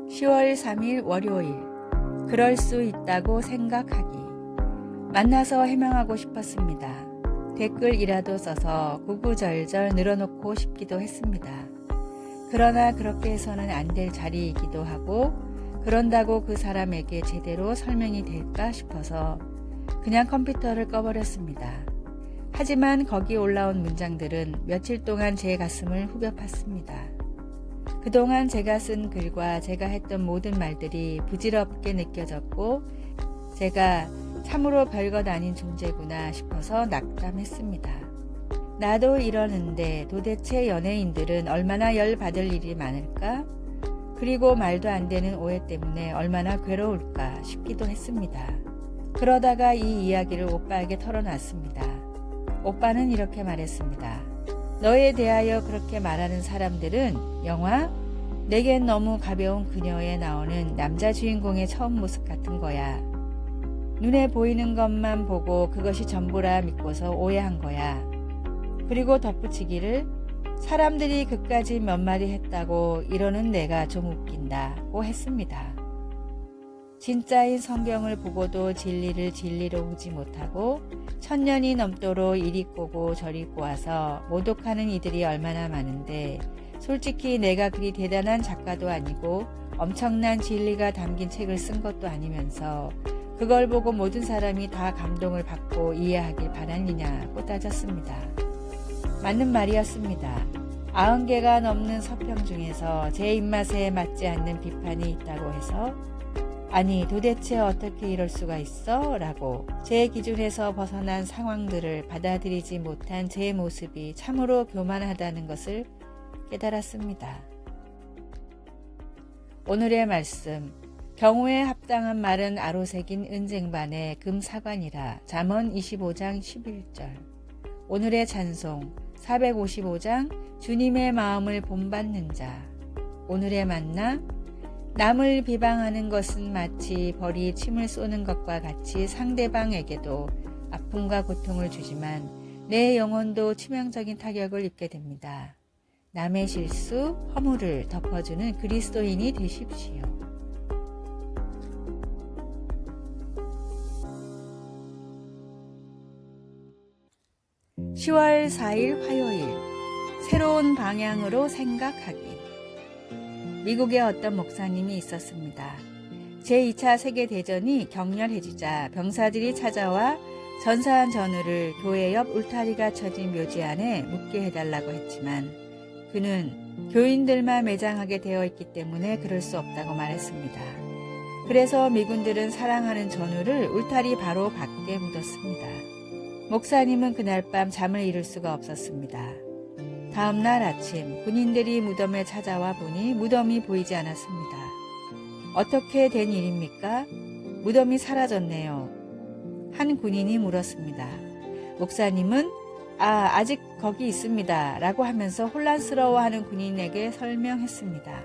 10월 3일 월요일. 그럴 수 있다고 생각하기. 만나서 해명하고 싶었습니다. 댓글이라도 써서 구구절절 늘어놓고 싶기도 했습니다. 그러나 그렇게 해서는 안 될 자리이기도 하고 그런다고 그 사람에게 제대로 설명이 될까 싶어서 그냥 컴퓨터를 꺼버렸습니다. 하지만 거기 올라온 문장들은 며칠 동안 제 가슴을 후벼 팠습니다. 그동안 제가 쓴 글과 제가 했던 모든 말들이 부질없게 느껴졌고 제가 참으로 별것 아닌 존재구나 싶어서 낙담했습니다. 나도 이러는데 도대체 연예인들은 얼마나 열받을 일이 많을까? 그리고 말도 안 되는 오해 때문에 얼마나 괴로울까 싶기도 했습니다. 그러다가 이 이야기를 오빠에게 털어놨습니다. 오빠는 이렇게 말했습니다. 너에 대하여 그렇게 말하는 사람들은 영화 내겐 너무 가벼운 그녀에 나오는 남자 주인공의 처음 모습 같은 거야. 눈에 보이는 것만 보고 그것이 전부라 믿고서 오해한 거야. 그리고 덧붙이기를 사람들이 그까지 몇 마디 했다고 이러는 내가 좀 웃긴다고 했습니다. 진짜인 성경을 보고도 진리를 진리로 보지 못하고 1000년이 넘도록 이리 꼬고 저리 꼬아서 모독하는 이들이 얼마나 많은데 솔직히 내가 그리 대단한 작가도 아니고 엄청난 진리가 담긴 책을 쓴 것도 아니면서 그걸 보고 모든 사람이 다 감동을 받고 이해하길 바라느냐고 따졌습니다. 맞는 말이었습니다. 90개가 넘는 서평 중에서 제 입맛에 맞지 않는 비판이 있다고 해서 아니 도대체 어떻게 이럴 수가 있어? 라고 제 기준에서 벗어난 상황들을 받아들이지 못한 제 모습이 참으로 교만하다는 것을 깨달았습니다. 오늘의 말씀. 경우에 합당한 말은 아로새긴 은쟁반의 금사관이라. 잠언 25장 11절. 오늘의 찬송 455장 주님의 마음을 본받는 자. 오늘의 만나 남을 비방하는 것은 마치 벌이 침을 쏘는 것과 같이 상대방에게도 아픔과 고통을 주지만 내 영혼도 치명적인 타격을 입게 됩니다. 남의 실수, 허물을 덮어주는 그리스도인이 되십시오. (10월 4일) 화요일. 새로운 방향으로 생각하기. 미국에 어떤 목사님이 있었습니다. 제2차 세계대전이 격렬해지자 병사들이 찾아와 전사한 전우를 교회 옆 울타리가 쳐진 묘지 안에 묻게 해달라고 했지만 그는 교인들만 매장하게 되어 있기 때문에 그럴 수 없다고 말했습니다. 그래서 미군들은 사랑하는 전우를 울타리 바로 밖에 묻었습니다. 목사님은 그날 밤 잠을 이룰 수가 없었습니다. 다음날 아침 군인들이 무덤에 찾아와 보니 무덤이 보이지 않았습니다. 어떻게 된 일입니까? 무덤이 사라졌네요. 한 군인이 물었습니다. 목사님은 아직 거기 있습니다 라고 하면서 혼란스러워하는 군인에게 설명했습니다.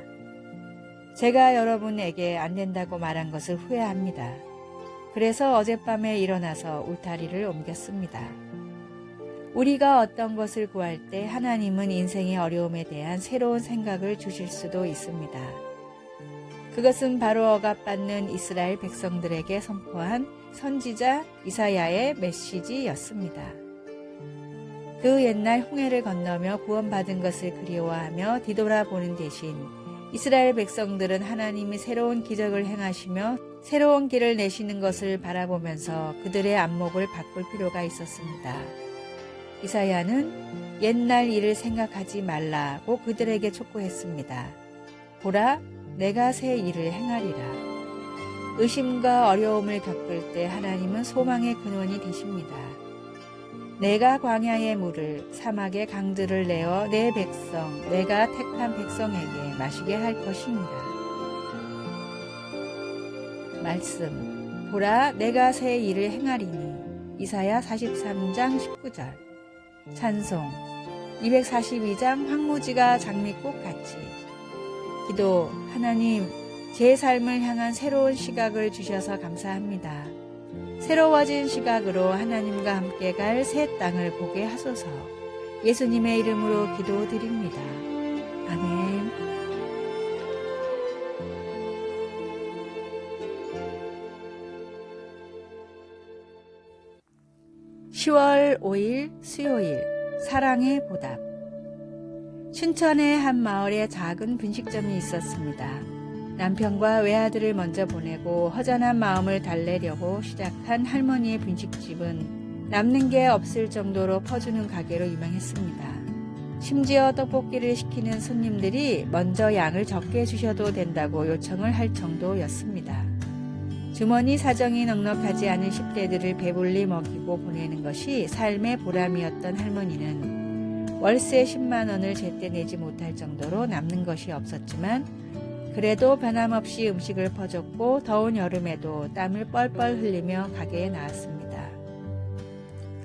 제가 여러분에게 안 된다고 말한 것을 후회합니다. 그래서 어젯밤에 일어나서 울타리를 옮겼습니다. 우리가 어떤 것을 구할 때 하나님은 인생의 어려움에 대한 새로운 생각을 주실 수도 있습니다. 그것은 바로 억압받는 이스라엘 백성들에게 선포한 선지자 이사야의 메시지였습니다. 그 옛날 홍해를 건너며 구원받은 것을 그리워하며 뒤돌아보는 대신 이스라엘 백성들은 하나님이 새로운 기적을 행하시며 새로운 길을 내시는 것을 바라보면서 그들의 안목을 바꿀 필요가 있었습니다. 이사야는 옛날 일을 생각하지 말라고 그들에게 촉구했습니다. 보라, 내가 새 일을 행하리라. 의심과 어려움을 겪을 때 하나님은 소망의 근원이 되십니다. 내가 광야의 물을 사막의 강들을 내어 내 백성, 내가 택한 백성에게 마시게 할 것입니다. 말씀. 보라, 내가 새 일을 행하리니. 이사야 43장 19절. 찬송. 242장 황무지가 장미꽃같이. 기도. 하나님, 제 삶을 향한 새로운 시각을 주셔서 감사합니다. 새로워진 시각으로 하나님과 함께 갈 새 땅을 보게 하소서. 예수님의 이름으로 기도드립니다. 아멘. 10월 5일 수요일 사랑의 보답. 춘천의 한 마을에 작은 분식점이 있었습니다. 남편과 외아들을 먼저 보내고 허전한 마음을 달래려고 시작한 할머니의 분식집은 남는 게 없을 정도로 퍼주는 가게로 유명했습니다. 심지어 떡볶이를 시키는 손님들이 먼저 양을 적게 주셔도 된다고 요청을 할 정도였습니다. 주머니 사정이 넉넉하지 않은 10대들을 배불리 먹이고 보내는 것이 삶의 보람이었던 할머니는 월세 10만 원을 제때 내지 못할 정도로 남는 것이 없었지만 그래도 변함없이 음식을 퍼줬고 더운 여름에도 땀을 뻘뻘 흘리며 가게에 나왔습니다.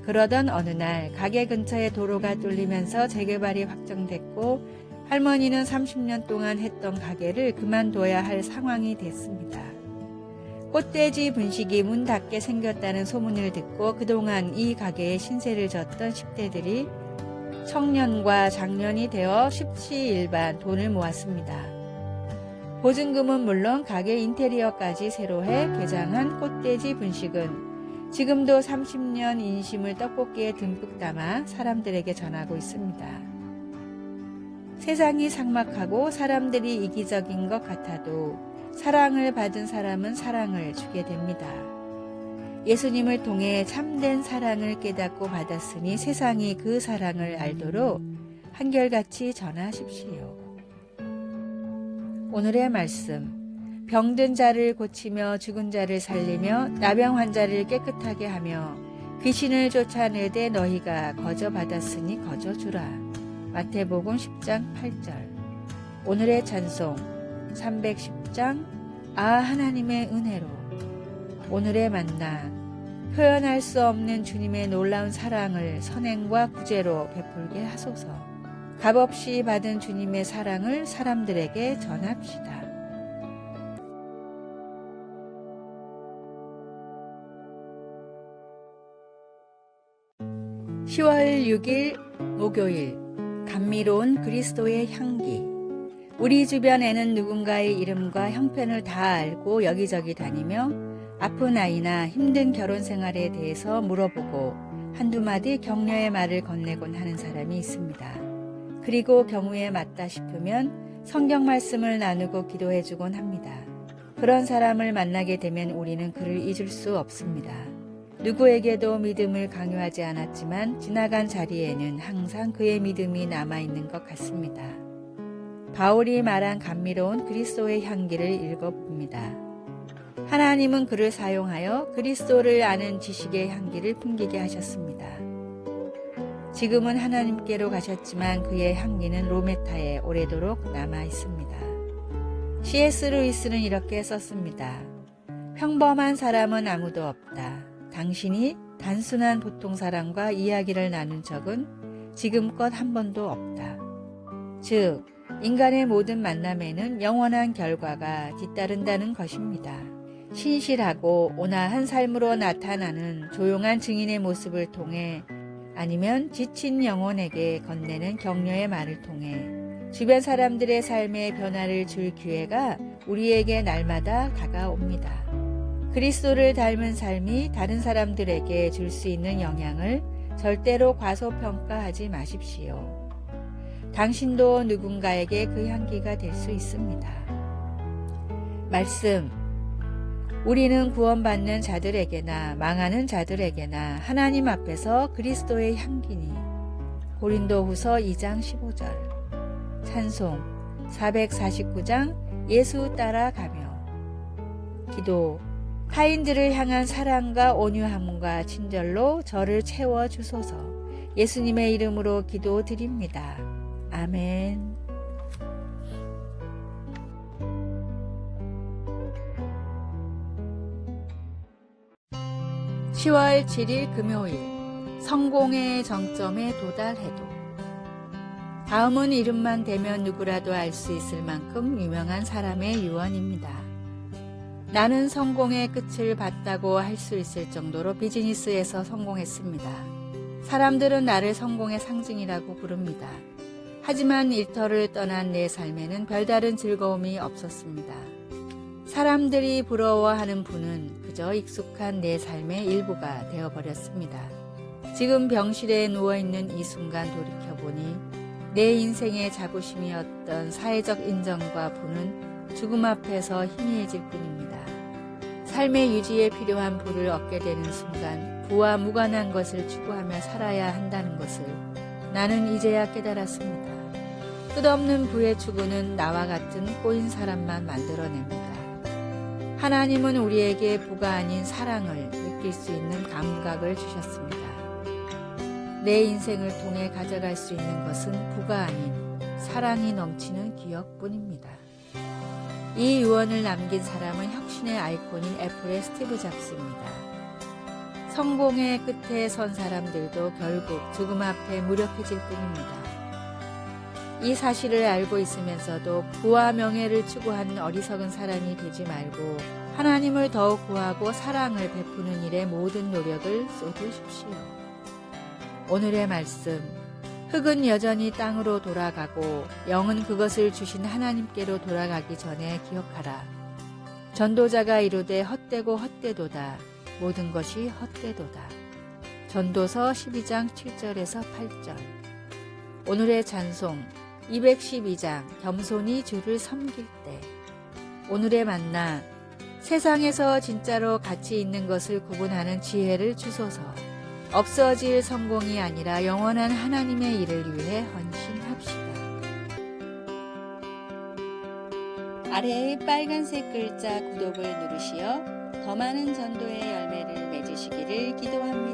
그러던 어느 날 가게 근처에 도로가 뚫리면서 재개발이 확정됐고 할머니는 30년 동안 했던 가게를 그만둬야 할 상황이 됐습니다. 꽃돼지 분식이 문 닫게 생겼다는 소문을 듣고 그동안 이 가게에 신세를 졌던 10대들이 청년과 장년이 되어 십시일반 돈을 모았습니다. 보증금은 물론 가게 인테리어까지 새로 해 개장한 꽃돼지 분식은 지금도 30년 인심을 떡볶이에 듬뿍 담아 사람들에게 전하고 있습니다. 세상이 삭막하고 사람들이 이기적인 것 같아도 사랑을 받은 사람은 사랑을 주게 됩니다. 예수님을 통해 참된 사랑을 깨닫고 받았으니 세상이 그 사랑을 알도록 한결같이 전하십시오. 오늘의 말씀. 병든 자를 고치며 죽은 자를 살리며 나병 환자를 깨끗하게 하며 귀신을 쫓아내되 너희가 거저 받았으니 거저 주라. 마태복음 10장 8절. 오늘의 찬송 310장 하나님의 은혜로. 오늘의 만나. 표현할 수 없는 주님의 놀라운 사랑을 선행과 구제로 베풀게 하소서. 값없이 받은 주님의 사랑을 사람들에게 전합시다. (10월 6일) 목요일. 감미로운 그리스도의 향기. 우리 주변에는 누군가의 이름과 형편을 다 알고 여기저기 다니며 아픈 아이나 힘든 결혼 생활에 대해서 물어보고 한두 마디 격려의 말을 건네곤 하는 사람이 있습니다. 그리고 경우에 맞다 싶으면 성경 말씀을 나누고 기도해주곤 합니다. 그런 사람을 만나게 되면 우리는 그를 잊을 수 없습니다. 누구에게도 믿음을 강요하지 않았지만 지나간 자리에는 항상 그의 믿음이 남아있는 것 같습니다. 바울이 말한 감미로운 그리스도의 향기를 읽어봅니다. 하나님은 그를 사용하여 그리스도를 아는 지식의 향기를 풍기게 하셨습니다. 지금은 하나님께로 가셨지만 그의 향기는 로메타에 오래도록 남아있습니다. C.S. 루이스는 이렇게 썼습니다. 평범한 사람은 아무도 없다. 당신이 단순한 보통 사람과 이야기를 나눈 적은 지금껏 한 번도 없다. 즉, 인간의 모든 만남에는 영원한 결과가 뒤따른다는 것입니다. 신실하고 온화한 삶으로 나타나는 조용한 증인의 모습을 통해 아니면 지친 영혼에게 건네는 격려의 말을 통해 주변 사람들의 삶에 변화를 줄 기회가 우리에게 날마다 다가옵니다. 그리스도를 닮은 삶이 다른 사람들에게 줄 수 있는 영향을 절대로 과소평가하지 마십시오. 당신도 누군가에게 그 향기가 될 수 있습니다. 말씀. 우리는 구원받는 자들에게나 망하는 자들에게나 하나님 앞에서 그리스도의 향기니. 고린도후서 2장 15절. 찬송 449장 예수 따라가며. 기도. 타인들을 향한 사랑과 온유함과 친절로 저를 채워주소서. 예수님의 이름으로 기도드립니다. 아멘. 10월 7일 금요일. 성공의 정점에 도달해도. 다음은 이름만 대면 누구라도 알 수 있을 만큼 유명한 사람의 유언입니다. 나는 성공의 끝을 봤다고 할 수 있을 정도로 비즈니스에서 성공했습니다. 사람들은 나를 성공의 상징이라고 부릅니다. 하지만 일터를 떠난 내 삶에는 별다른 즐거움이 없었습니다. 사람들이 부러워하는 분은 그저 익숙한 내 삶의 일부가 되어버렸습니다. 지금 병실에 누워있는 이 순간 돌이켜보니 내 인생의 자부심이었던 사회적 인정과 부는 죽음 앞에서 희미해질 뿐입니다. 삶의 유지에 필요한 부를 얻게 되는 순간 부와 무관한 것을 추구하며 살아야 한다는 것을 나는 이제야 깨달았습니다. 끝없는 부의 추구는 나와 같은 꼬인 사람만 만들어냅니다. 하나님은 우리에게 부가 아닌 사랑을 느낄 수 있는 감각을 주셨습니다. 내 인생을 통해 가져갈 수 있는 것은 부가 아닌 사랑이 넘치는 기억뿐입니다. 이 유언을 남긴 사람은 혁신의 아이콘인 애플의 스티브 잡스입니다. 성공의 끝에 선 사람들도 결국 죽음 앞에 무력해질 뿐입니다. 이 사실을 알고 있으면서도 부와 명예를 추구하는 어리석은 사람이 되지 말고 하나님을 더욱 구하고 사랑을 베푸는 일에 모든 노력을 쏟으십시오. 오늘의 말씀, 흙은 여전히 땅으로 돌아가고 영은 그것을 주신 하나님께로 돌아가기 전에 기억하라. 전도자가 이르되 헛되고 헛되도다. 모든 것이 헛되도다. 전도서 12장 7절에서 8절. 오늘의 찬송 212장 겸손히 주를 섬길 때. 오늘의 만나 세상에서 진짜로 가치 있는 것을 구분하는 지혜를 주소서. 없어질 성공이 아니라 영원한 하나님의 일을 위해 헌신합시다. 아래의 빨간색 글자 구독을 누르시어 더 많은 전도의 열매를 맺으시기를 기도합니다.